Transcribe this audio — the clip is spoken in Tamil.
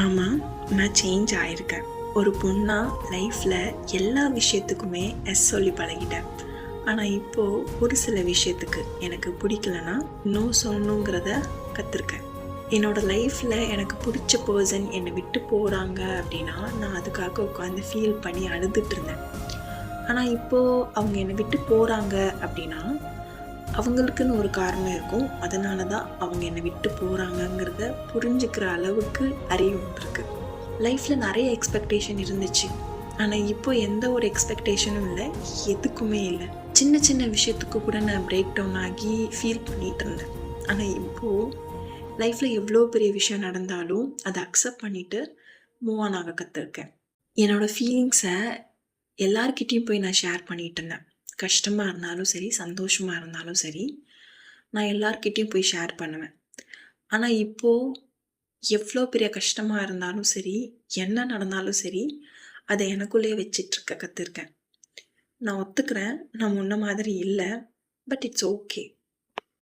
ஆமாம், நான் சேஞ்ச் ஆயிருக்கேன். ஒரு பொண்ணா லைஃப்பில் எல்லா விஷயத்துக்குமே எஸ் சொல்லி பழகிட்டேன். ஆனால் இப்போது ஒரு சில விஷயத்துக்கு எனக்கு பிடிக்கலன்னா நோ சொல்லணுங்கிறத கற்றுருக்கேன். என்னோடய லைஃப்பில் எனக்கு பிடிச்ச பர்சன் என்னை விட்டு போகிறாங்க அப்படின்னா நான் அதுக்காக உட்காந்து ஃபீல் பண்ணி அழுதுட்டு இருந்தேன். ஆனால் இப்போது அவங்க என்னை விட்டு போகிறாங்க அப்படின்னா அவங்களுக்குன்னு ஒரு காரணம் இருக்கும். அதனால தான் அவங்க என்னை விட்டு போகிறாங்கங்கிறத புரிஞ்சுக்கிற அளவுக்கு அறிவு இருக்குது. லைஃப்பில் நிறைய எக்ஸ்பெக்டேஷன் இருந்துச்சு. ஆனால் இப்போ எந்த ஒரு எக்ஸ்பெக்டேஷனும் இல்லை, எதுக்குமே இல்லை. சின்ன சின்ன விஷயத்துக்கு கூட நான் பிரேக் டவுன் ஆகி ஃபீல் பண்ணிகிட்டு இருந்தேன். ஆனால் இப்போது லைஃப்பில் எவ்வளோ பெரிய விஷயம் நடந்தாலும் அதை அக்செப்ட் பண்ணிவிட்டு மூவ் ஆன் ஆக கற்றுருக்கேன். என்னோடய ஃபீலிங்ஸை எல்லார்கிட்டேயும் போய் நான் ஷேர் பண்ணிகிட்டு இருந்தேன். கஷ்டமாக இருந்தாலும் சரி, சந்தோஷமாக இருந்தாலும் சரி, நான் எல்லார்கிட்டேயும் போய் ஷேர் பண்ணுவேன். ஆனால் இப்போது எவ்வளோ பெரிய கஷ்டமாக இருந்தாலும் சரி, என்ன நடந்தாலும் சரி, அதை எனக்குள்ளேயே வச்சிட்ருக்க கற்றுருக்கேன். நான் ஒத்துக்கிறேன், நான் முன்ன மாதிரி இல்லை. But it's okay.